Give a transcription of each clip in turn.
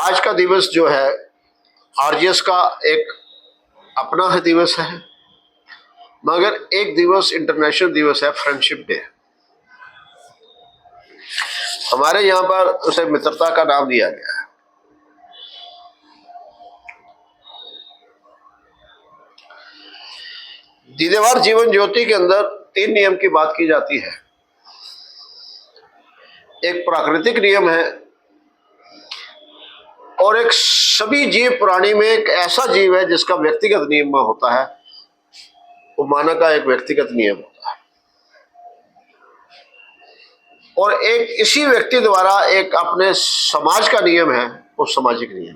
आज का दिवस जो है आरजीएस का एक अपना है दिवस है, मगर एक दिवस इंटरनेशनल दिवस है, फ्रेंडशिप डे। हमारे यहाँ पर उसे मित्रता का नाम दिया गया है। दीदेवार जीवन ज्योति के अंदर 3 नियम की बात की जाती है। एक प्राकृतिक नियम है और एक सभी जीव प्राणी में एक ऐसा जीव है जिसका व्यक्तिगत नियम होता है, वो मानव का एक व्यक्तिगत नियम होता है। और एक इसी व्यक्ति द्वारा एक अपने समाज का नियम है, वो सामाजिक नियम है।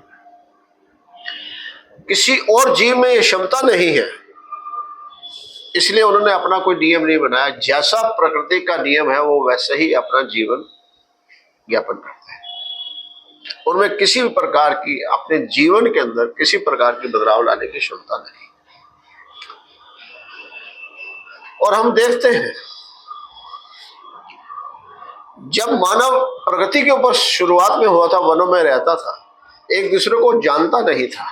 किसी और जीव में ये क्षमता नहीं है, इसलिए उन्होंने अपना कोई नियम नहीं बनाया। जैसा प्रकृति का नियम है वो वैसे ही अपना जीवन यापन करते हैं। उनमें किसी भी प्रकार की अपने जीवन के अंदर किसी प्रकार की बदलाव लाने की क्षमता नहीं। और हम देखते हैं जब मानव प्रगति के ऊपर शुरुआत में हुआ था, वनों में रहता था, एक दूसरे को जानता नहीं था,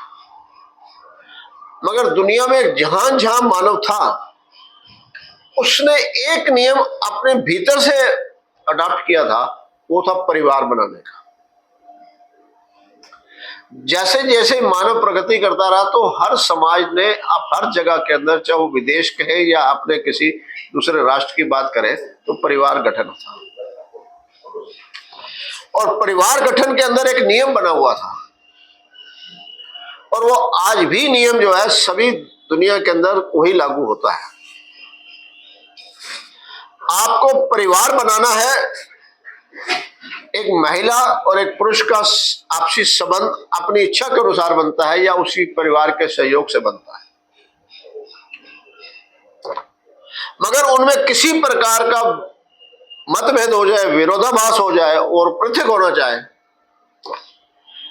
मगर दुनिया में जहां जहां मानव था उसने एक नियम अपने भीतर से अडॉप्ट किया था, वो था परिवार बनाने का। जैसे जैसे मानव प्रगति करता रहा तो हर समाज ने अब हर जगह के अंदर, चाहे वो विदेश कहे या अपने किसी दूसरे राष्ट्र की बात करें, तो परिवार गठन था। और परिवार गठन के अंदर एक नियम बना हुआ था, और वो आज भी नियम जो है सभी दुनिया के अंदर वही लागू होता है। आपको परिवार बनाना है, एक महिला और एक पुरुष का आपसी संबंध अपनी इच्छा के अनुसार बनता है या उसी परिवार के सहयोग से बनता है, मगर उनमें किसी प्रकार का मतभेद हो जाए, विरोधाभास हो जाए और पृथक होना चाहे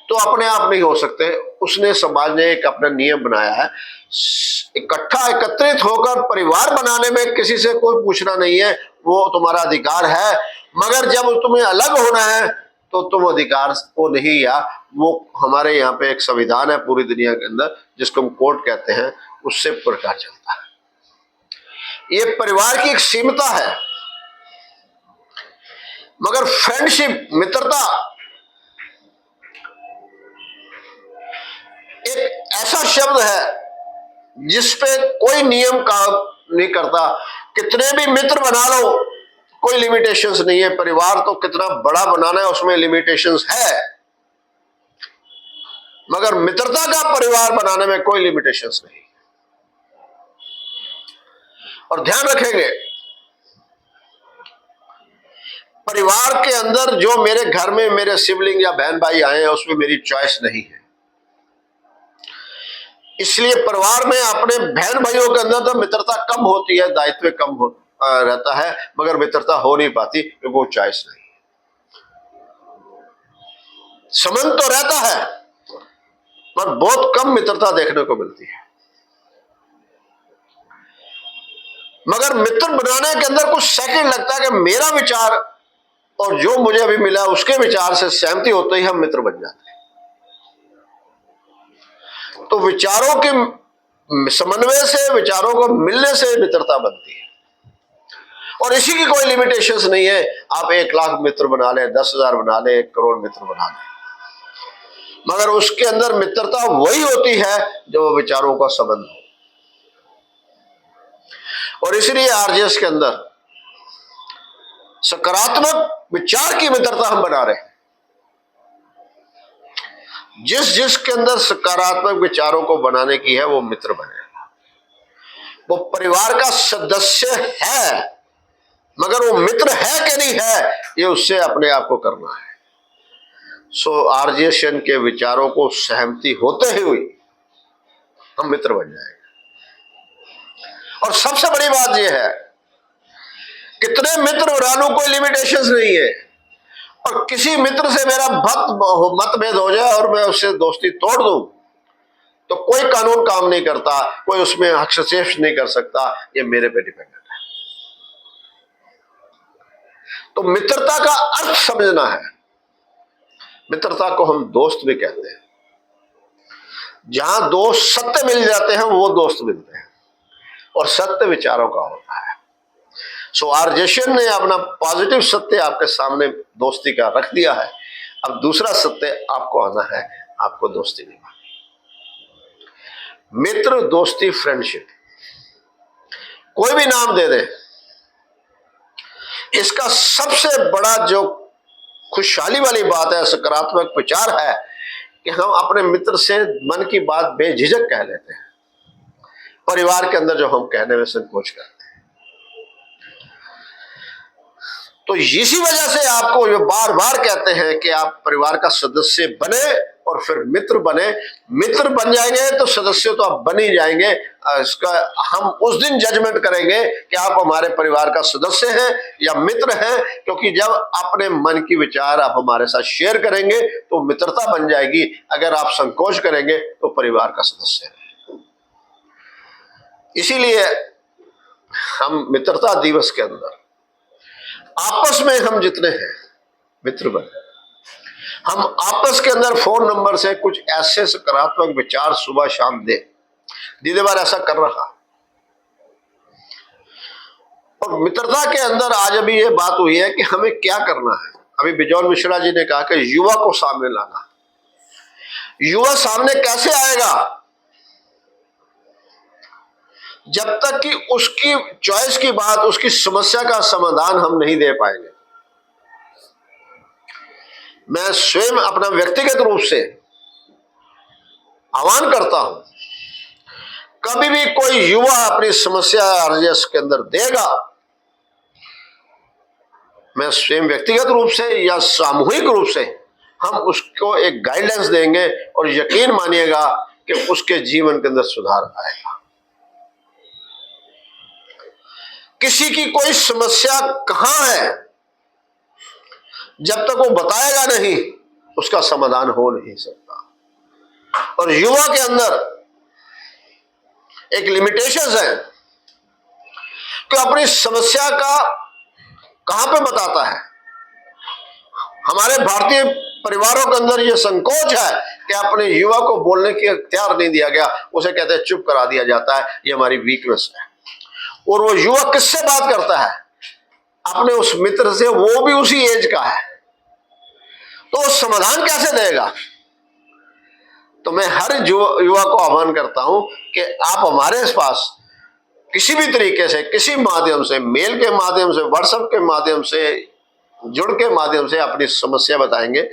तो अपने आप नहीं हो सकते। उसने समाज ने एक अपना नियम बनाया है, इकट्ठा एकत्रित होकर परिवार बनाने में किसी से कोई पूछना नहीं है, वो तुम्हारा अधिकार है। मगर जब तुम्हें अलग होना है तो तुम अधिकार को नहीं, या वो हमारे यहाँ पे एक संविधान है पूरी दुनिया के अंदर जिसको हम कोर्ट कहते हैं, उससे प्रकार चलता है। ये परिवार की एक सीमता है। मगर फ्रेंडशिप, मित्रता एक ऐसा शब्द है जिसपे कोई नियम काम नहीं करता। कितने भी मित्र बना लो, कोई लिमिटेशंस नहीं है। परिवार तो कितना बड़ा बनाना है उसमें लिमिटेशंस है, मगर मित्रता का परिवार बनाने में कोई लिमिटेशंस नहीं। और ध्यान रखेंगे, परिवार के अंदर जो मेरे घर में मेरे सिबलिंग या बहन भाई आए हैं उसमें मेरी चॉइस नहीं है। इसलिए परिवार में अपने बहन भाइयों के अंदर तो मित्रता कम होती है, दायित्व कम रहता है, मगर मित्रता हो नहीं पाती क्योंकि वो चॉइस नहीं। संबंध तो रहता है पर बहुत कम मित्रता देखने को मिलती है। मगर मित्र बनाने के अंदर कुछ सेकंड लगता है कि मेरा विचार और जो मुझे अभी मिला उसके विचार से सहमति होते ही हम मित्र बन जाते हैं। तो विचारों के समन्वय से, विचारों को मिलने से मित्रता बनती है। और इसी की कोई लिमिटेशंस नहीं है। आप 1 लाख मित्र बना ले, 10,000 बना ले, 1 करोड़ मित्र बना ले, मगर उसके अंदर मित्रता वही होती है जो विचारों का संबंध हो। और इसलिए आरजीएस के अंदर सकारात्मक विचार की मित्रता हम बना रहे हैं। जिसके अंदर सकारात्मक विचारों को बनाने की है वो मित्र बनेगा। वो परिवार का सदस्य है, मगर वो मित्र है कि नहीं है ये उससे अपने आप को करना है। सो आरजीएसएन के विचारों को सहमति होते हुए हम मित्र बन जाएंगे। और सबसे बड़ी बात यह है, कितने मित्र बना लूं कोई लिमिटेशंस नहीं है। और किसी मित्र से मेरा मतभेद हो जाए और मैं उससे दोस्ती तोड़ दूं तो कोई कानून काम नहीं करता, कोई उसमें हस्तक्षेप नहीं कर सकता। ये मेरे पे डिपेंडेंट है। तो मित्रता का अर्थ समझना है। मित्रता को हम दोस्त भी कहते हैं। जहां दोस्त सत्य मिल जाते हैं वो दोस्त मिलते हैं, और सत्य विचारों का होता है। सो आर्जेशन ने अपना पॉजिटिव सत्य आपके सामने दोस्ती का रख दिया है। अब दूसरा सत्य आपको आना है, आपको दोस्ती निभानी। मित्र, दोस्ती, फ्रेंडशिप, कोई भी नाम दे दे, इसका सबसे बड़ा जो खुशहाली वाली बात है, सकारात्मक विचार है कि हम अपने मित्र से मन की बात बेझिझक कह लेते हैं। परिवार के अंदर जो हम कहने में संकोच करते हैं, तो इसी वजह से आपको ये बार बार कहते हैं कि आप परिवार का सदस्य बने और फिर मित्र बने। मित्र बन जाएंगे तो सदस्य तो आप बन ही जाएंगे। इसका हम उस दिन जजमेंट करेंगे कि आप हमारे परिवार का सदस्य हैं या मित्र हैं, क्योंकि जब अपने मन की विचार आप हमारे साथ शेयर करेंगे तो मित्रता बन जाएगी। अगर आप संकोच करेंगे तो परिवार का सदस्य है। इसीलिए हम मित्रता दिवस के अंदर आपस में हम जितने हैं मित्र बने। हम आपस के अंदर फोन नंबर से कुछ ऐसे सकारात्मक विचार सुबह शाम दे। दीदी बार ऐसा कर रहा। और मित्रता के अंदर आज अभी ये बात हुई है कि हमें क्या करना है। अभी बिजौल मिश्रा जी ने कहा कि युवा को सामने लाना। युवा सामने कैसे आएगा? जब तक कि उसकी चॉइस की बात, उसकी समस्या का समाधान हम नहीं दे पाएंगे। मैं स्वयं अपना व्यक्तिगत रूप से आह्वान करता हूं, कभी भी कोई युवा अपनी समस्या आरजेएस के अंदर देगा, मैं स्वयं व्यक्तिगत रूप से या सामूहिक रूप से हम उसको एक गाइडेंस देंगे और यकीन मानिएगा कि उसके जीवन के अंदर सुधार आएगा। किसी की कोई समस्या कहां है, जब तक वो बताएगा नहीं उसका समाधान हो नहीं सकता। और युवा के अंदर एक लिमिटेशंस है कि अपनी समस्या का कहां पे बताता है। हमारे भारतीय परिवारों के अंदर यह संकोच है कि अपने युवा को बोलने की इख्तियार नहीं दिया गया। उसे कहते हैं चुप करा दिया जाता है, ये हमारी वीकनेस है। और वो युवा किससे बात करता है? अपने उस मित्र से, वो भी उसी एज का है, तो समाधान कैसे देगा? तो मैं हर युवा को आह्वान करता हूं कि आप हमारे पास किसी भी तरीके से, किसी माध्यम से, मेल के माध्यम से, व्हाट्सएप के माध्यम से, जुड़ के माध्यम से अपनी समस्या बताएंगे।